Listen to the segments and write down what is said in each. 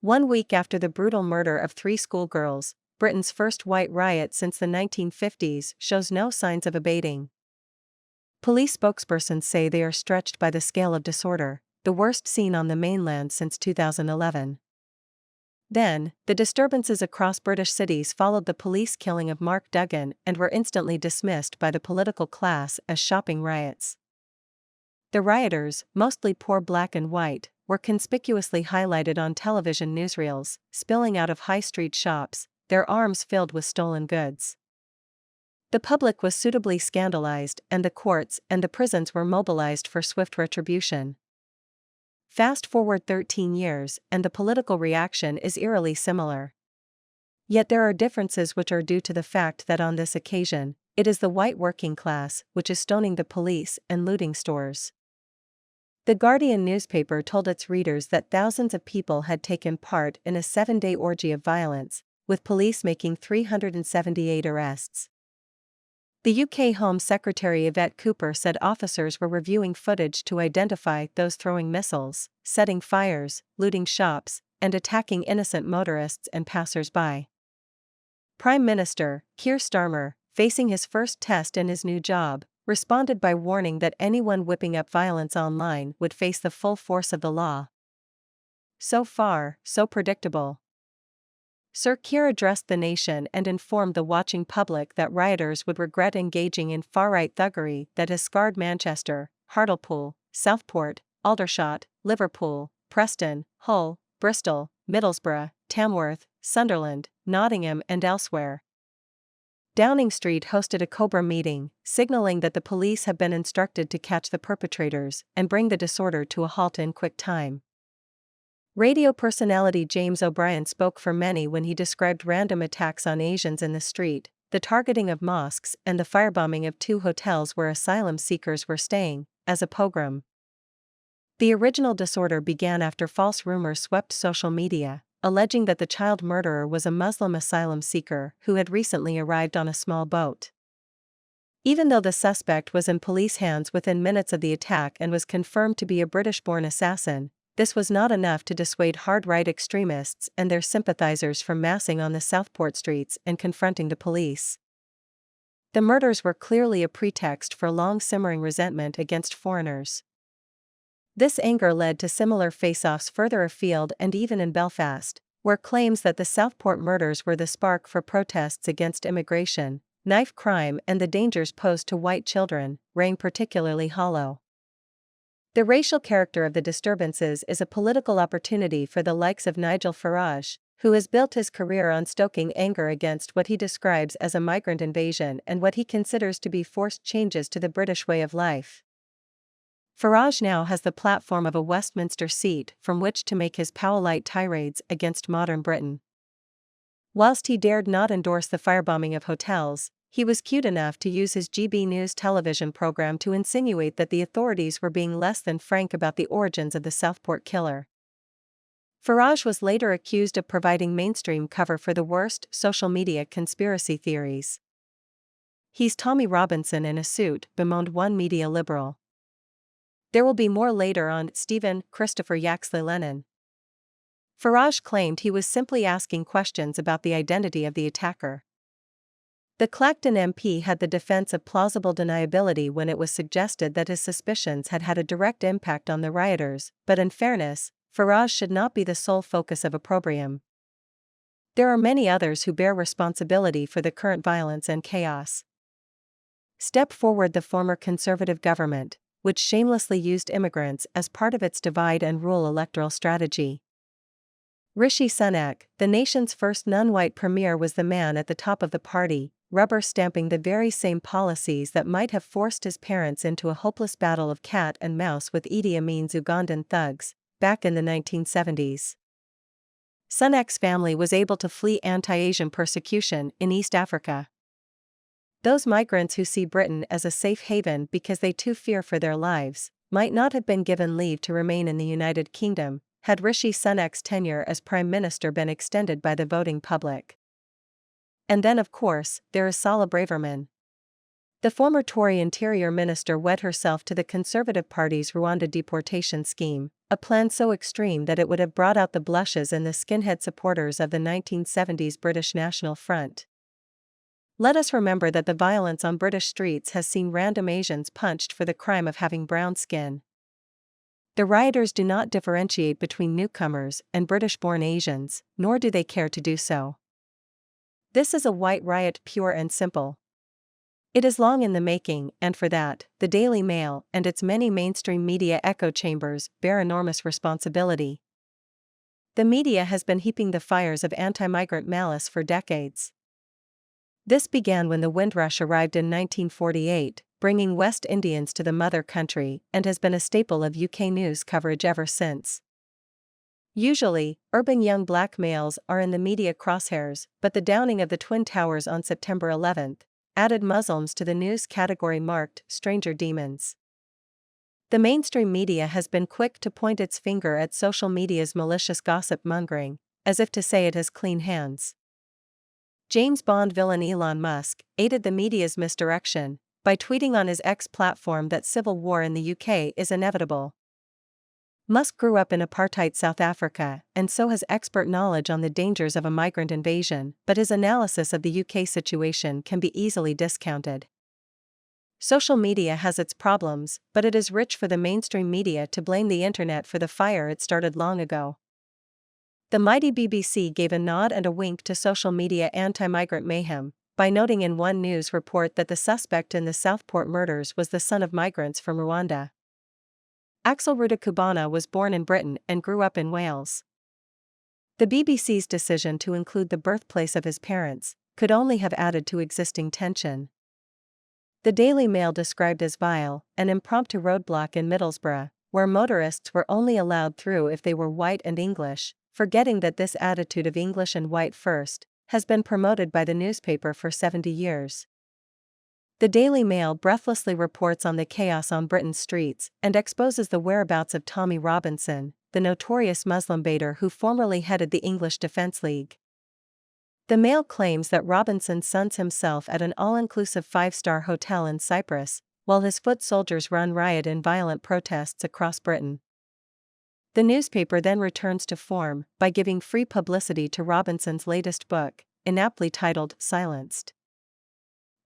1 week after the brutal murder of 3 schoolgirls, Britain's first white riot since the 1950s shows no signs of abating. Police spokespersons say they are stretched by the scale of disorder, the worst seen on the mainland since 2011. Then, the disturbances across British cities followed the police killing of Mark Duggan and were instantly dismissed by the political class as shopping riots. The rioters, mostly poor black and white, were conspicuously highlighted on television newsreels, spilling out of high street shops, their arms filled with stolen goods. The public was suitably scandalized, and the courts and the prisons were mobilized for swift retribution. Fast forward 13 years, and the political reaction is eerily similar. Yet there are differences which are due to the fact that on this occasion, it is the white working class which is stoning the police and looting stores. The Guardian newspaper told its readers that thousands of people had taken part in a 7-day orgy of violence, with police making 378 arrests. The UK Home Secretary Yvette Cooper said officers were reviewing footage to identify those throwing missiles, setting fires, looting shops, and attacking innocent motorists and passers-by. Prime Minister Keir Starmer, facing his first test in his new job, responded by warning that anyone whipping up violence online would face the full force of the law. So far, so predictable. Sir Keir addressed the nation and informed the watching public that rioters would regret engaging in far-right thuggery that has scarred Manchester, Hartlepool, Southport, Aldershot, Liverpool, Preston, Hull, Bristol, Middlesbrough, Tamworth, Sunderland, Nottingham and elsewhere. Downing Street hosted a Cobra meeting, signaling that the police have been instructed to catch the perpetrators and bring the disorder to a halt in quick time. Radio personality James O'Brien spoke for many when he described random attacks on Asians in the street, the targeting of mosques and the firebombing of 2 hotels where asylum seekers were staying, as a pogrom. The original disorder began after false rumors swept social media, alleging that the child murderer was a Muslim asylum seeker who had recently arrived on a small boat. Even though the suspect was in police hands within minutes of the attack and was confirmed to be a British-born assassin, this was not enough to dissuade hard-right extremists and their sympathizers from massing on the Southport streets and confronting the police. The murders were clearly a pretext for long-simmering resentment against foreigners. This anger led to similar face-offs further afield and even in Belfast, where claims that the Southport murders were the spark for protests against immigration, knife crime and the dangers posed to white children, rang particularly hollow. The racial character of the disturbances is a political opportunity for the likes of Nigel Farage, who has built his career on stoking anger against what he describes as a migrant invasion and what he considers to be forced changes to the British way of life. Farage now has the platform of a Westminster seat from which to make his Powellite tirades against modern Britain. Whilst he dared not endorse the firebombing of hotels, he was cute enough to use his GB News television program to insinuate that the authorities were being less than frank about the origins of the Southport killer. Farage was later accused of providing mainstream cover for the worst social media conspiracy theories. "He's Tommy Robinson in a suit," bemoaned one media liberal. There will be more later on Stephen Christopher Yaxley Lennon. Farage claimed he was simply asking questions about the identity of the attacker. The Clacton MP had the defense of plausible deniability when it was suggested that his suspicions had had a direct impact on the rioters, but in fairness, Farage should not be the sole focus of opprobrium. There are many others who bear responsibility for the current violence and chaos. Step forward the former Conservative government, which shamelessly used immigrants as part of its divide and rule electoral strategy. Rishi Sunak, the nation's first non-white premier, was the man at the top of the party, rubber-stamping the very same policies that might have forced his parents into a hopeless battle of cat and mouse with Idi Amin's Ugandan thugs, back in the 1970s. Sunak's family was able to flee anti-Asian persecution in East Africa. Those migrants who see Britain as a safe haven because they too fear for their lives, might not have been given leave to remain in the United Kingdom, had Rishi Sunak's tenure as Prime Minister been extended by the voting public. And then of course, there is Sala Braverman. The former Tory Interior Minister wed herself to the Conservative Party's Rwanda deportation scheme, a plan so extreme that it would have brought out the blushes in the skinhead supporters of the 1970s British National Front. Let us remember that the violence on British streets has seen random Asians punched for the crime of having brown skin. The rioters do not differentiate between newcomers and British-born Asians, nor do they care to do so. This is a white riot, pure and simple. It is long in the making, and for that, the Daily Mail and its many mainstream media echo chambers bear enormous responsibility. The media has been heaping the fires of anti-migrant malice for decades. This began when the Windrush arrived in 1948, bringing West Indians to the mother country, and has been a staple of UK news coverage ever since. Usually, urban young black males are in the media crosshairs, but the downing of the Twin Towers on September 11 added Muslims to the news category marked stranger demons. The mainstream media has been quick to point its finger at social media's malicious gossip mongering, as if to say it has clean hands. James Bond villain Elon Musk aided the media's misdirection by tweeting on his X platform that civil war in the UK is inevitable. Musk grew up in apartheid South Africa and so has expert knowledge on the dangers of a migrant invasion, but his analysis of the UK situation can be easily discounted. Social media has its problems, but it is rich for the mainstream media to blame the internet for the fire it started long ago. The mighty BBC gave a nod and a wink to social media anti-migrant mayhem by noting in one news report that the suspect in the Southport murders was the son of migrants from Rwanda. Axel Rudakubana was born in Britain and grew up in Wales. The BBC's decision to include the birthplace of his parents could only have added to existing tension. The Daily Mail described as vile an impromptu roadblock in Middlesbrough, where motorists were only allowed through if they were white and English, forgetting that this attitude of English and white first has been promoted by the newspaper for 70 years. The Daily Mail breathlessly reports on the chaos on Britain's streets and exposes the whereabouts of Tommy Robinson, the notorious Muslim baiter who formerly headed the English Defence League. The Mail claims that Robinson suns himself at an all-inclusive 5-star hotel in Cyprus, while his foot soldiers run riot in violent protests across Britain. The newspaper then returns to form by giving free publicity to Robinson's latest book, inaptly titled Silenced.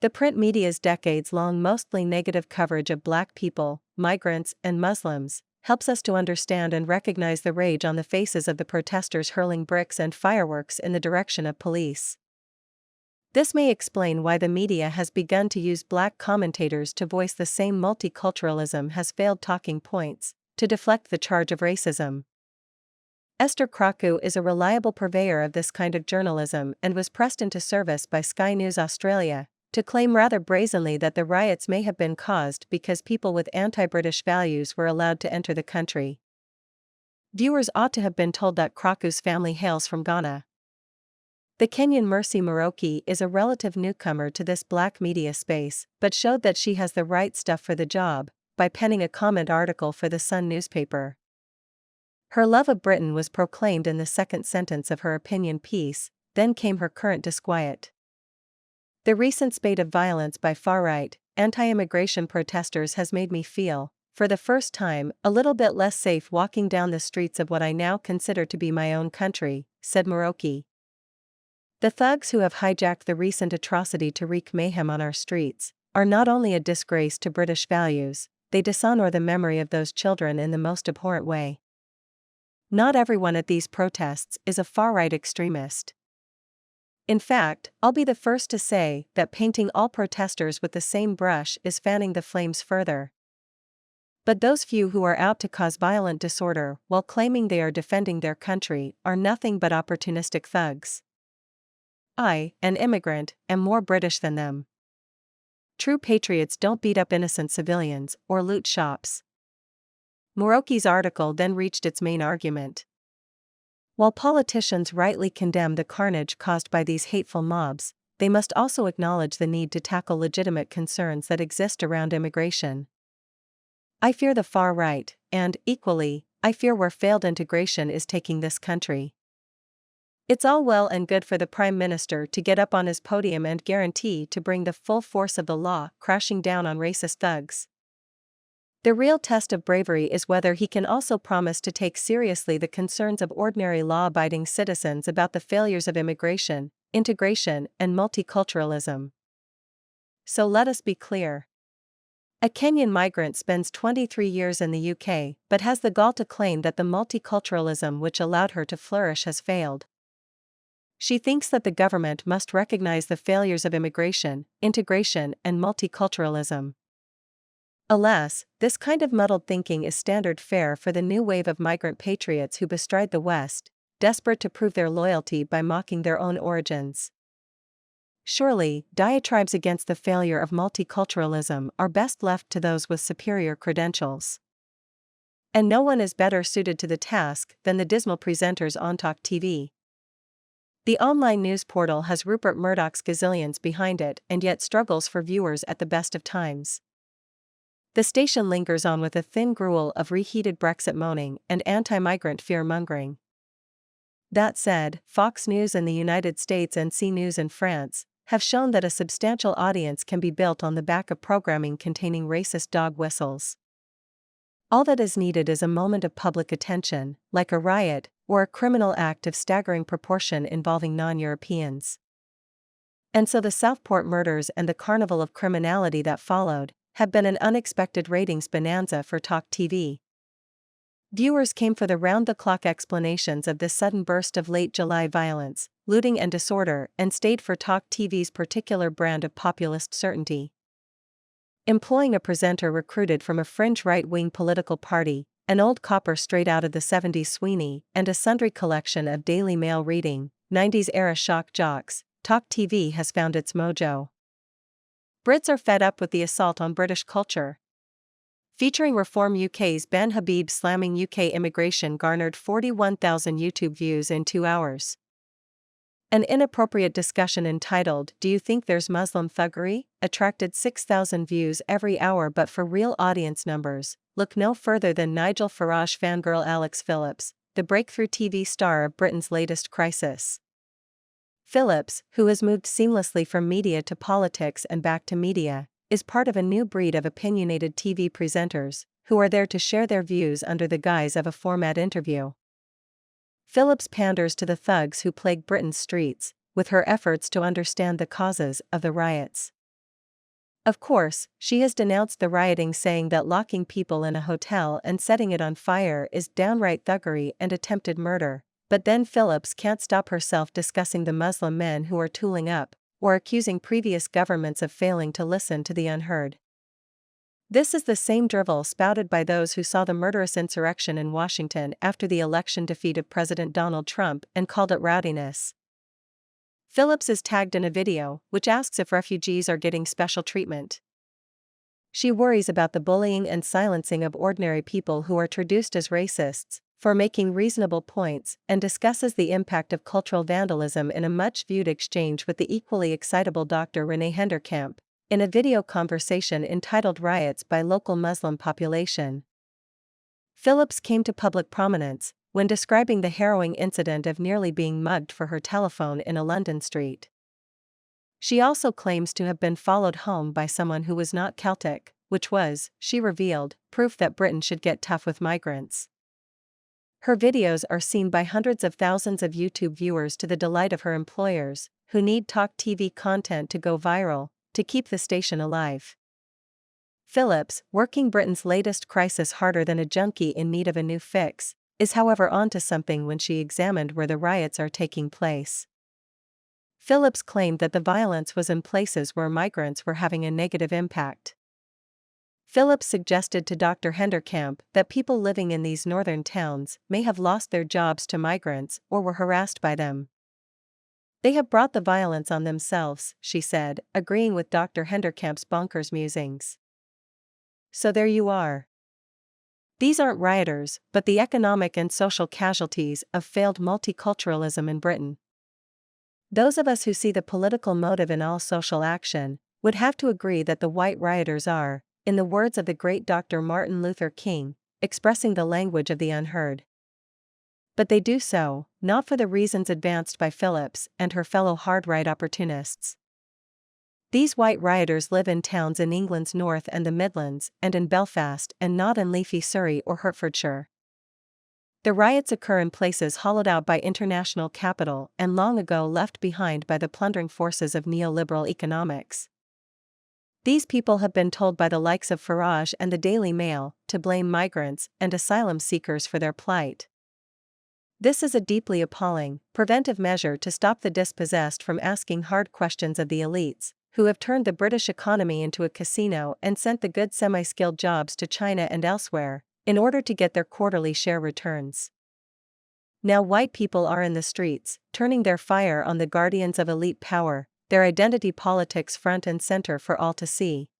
The print media's decades-long mostly negative coverage of black people, migrants, and Muslims helps us to understand and recognize the rage on the faces of the protesters hurling bricks and fireworks in the direction of police. This may explain why the media has begun to use black commentators to voice the same multiculturalism has failed talking points, to deflect the charge of racism. Esther Kraku is a reliable purveyor of this kind of journalism and was pressed into service by Sky News Australia to claim rather brazenly that the riots may have been caused because people with anti-British values were allowed to enter the country. Viewers ought to have been told that Kraku's family hails from Ghana. The Kenyan Mercy Moroki is a relative newcomer to this black media space, but showed that she has the right stuff for the job by penning a comment article for the Sun newspaper. Her love of Britain was proclaimed in the second sentence of her opinion piece, then came her current disquiet. The recent spate of violence by far-right, anti-immigration protesters has made me feel, for the first time, a little bit less safe walking down the streets of what I now consider to be my own country, said Moroki. The thugs who have hijacked the recent atrocity to wreak mayhem on our streets are not only a disgrace to British values, they dishonor the memory of those children in the most abhorrent way. Not everyone at these protests is a far-right extremist. In fact, I'll be the first to say that painting all protesters with the same brush is fanning the flames further. But those few who are out to cause violent disorder while claiming they are defending their country are nothing but opportunistic thugs. I, an immigrant, am more British than them. True patriots don't beat up innocent civilians or loot shops. Moroki's article then reached its main argument. While politicians rightly condemn the carnage caused by these hateful mobs, they must also acknowledge the need to tackle legitimate concerns that exist around immigration. I fear the far right, and, equally, I fear where failed integration is taking this country. It's all well and good for the Prime Minister to get up on his podium and guarantee to bring the full force of the law crashing down on racist thugs. The real test of bravery is whether he can also promise to take seriously the concerns of ordinary law-abiding citizens about the failures of immigration, integration, and multiculturalism. So let us be clear. A Kenyan migrant spends 23 years in the UK but has the gall to claim that the multiculturalism which allowed her to flourish has failed. She thinks that the government must recognize the failures of immigration, integration, and multiculturalism. Alas, this kind of muddled thinking is standard fare for the new wave of migrant patriots who bestride the West, desperate to prove their loyalty by mocking their own origins. Surely, diatribes against the failure of multiculturalism are best left to those with superior credentials. And no one is better suited to the task than the dismal presenters on Talk TV. The online news portal has Rupert Murdoch's gazillions behind it and yet struggles for viewers at the best of times. The station lingers on with a thin gruel of reheated Brexit moaning and anti-migrant fear-mongering. That said, Fox News in the United States and C News in France have shown that a substantial audience can be built on the back of programming containing racist dog whistles. All that is needed is a moment of public attention, like a riot, or a criminal act of staggering proportion involving non-Europeans. And so the Southport murders and the carnival of criminality that followed have been an unexpected ratings bonanza for Talk TV. Viewers came for the round-the-clock explanations of this sudden burst of late July violence, looting and disorder, and stayed for Talk TV's particular brand of populist certainty. Employing a presenter recruited from a fringe right-wing political party, an old copper straight out of the 70s Sweeney, and a sundry collection of Daily Mail reading, 90s-era shock jocks, Talk TV has found its mojo. Brits are fed up with the assault on British culture. Featuring Reform UK's Ben Habib slamming UK immigration garnered 41,000 YouTube views in 2 hours. An inappropriate discussion entitled "Do You Think There's Muslim Thuggery?" attracted 6,000 views every hour, but for real audience numbers, look no further than Nigel Farage fangirl Alex Phillips, the breakthrough TV star of Britain's latest crisis. Phillips, who has moved seamlessly from media to politics and back to media, is part of a new breed of opinionated TV presenters, who are there to share their views under the guise of a format interview. Phillips panders to the thugs who plague Britain's streets, with her efforts to understand the causes of the riots. Of course, she has denounced the rioting, saying that locking people in a hotel and setting it on fire is downright thuggery and attempted murder. But then Phillips can't stop herself discussing the Muslim men who are tooling up, or accusing previous governments of failing to listen to the unheard. This is the same drivel spouted by those who saw the murderous insurrection in Washington after the election defeat of President Donald Trump and called it rowdiness. Phillips is tagged in a video, which asks if refugees are getting special treatment. She worries about the bullying and silencing of ordinary people who are traduced as racists for making reasonable points, and discusses the impact of cultural vandalism in a much-viewed exchange with the equally excitable Dr. Renee Henderkamp, in a video conversation entitled "Riots by Local Muslim Population." Phillips came to public prominence when describing the harrowing incident of nearly being mugged for her telephone in a London street. She also claims to have been followed home by someone who was not Celtic, which was, she revealed, proof that Britain should get tough with migrants. Her videos are seen by hundreds of thousands of YouTube viewers to the delight of her employers, who need Talk TV content to go viral, to keep the station alive. Phillips, working Britain's latest crisis harder than a junkie in need of a new fix, is however onto something when she examined where the riots are taking place. Phillips claimed that the violence was in places where migrants were having a negative impact. Phillips suggested to Dr. Henderkamp that people living in these northern towns may have lost their jobs to migrants or were harassed by them. They have brought the violence on themselves, she said, agreeing with Dr. Henderkamp's bonkers musings. So there you are. These aren't rioters, but the economic and social casualties of failed multiculturalism in Britain. Those of us who see the political motive in all social action would have to agree that the white rioters are, in the words of the great Dr. Martin Luther King, expressing the language of the unheard. But they do so, not for the reasons advanced by Phillips and her fellow hard-right opportunists. These white rioters live in towns in England's north and the Midlands and in Belfast and not in leafy Surrey or Hertfordshire. The riots occur in places hollowed out by international capital and long ago left behind by the plundering forces of neoliberal economics. These people have been told by the likes of Farage and the Daily Mail to blame migrants and asylum seekers for their plight. This is a deeply appalling, preventive measure to stop the dispossessed from asking hard questions of the elites, who have turned the British economy into a casino and sent the good semi-skilled jobs to China and elsewhere, in order to get their quarterly share returns. Now white people are in the streets, turning their fire on the guardians of elite power, their identity politics front and center for all to see.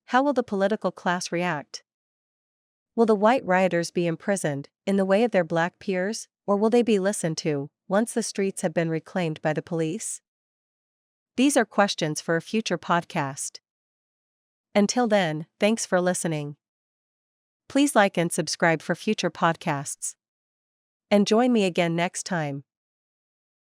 How will the political class react? Will the white rioters be imprisoned, in the way of their black peers, or will they be listened to, once the streets have been reclaimed by the police? These are questions for a future podcast. Until then, thanks for listening. Please like and subscribe for future podcasts. And join me again next time.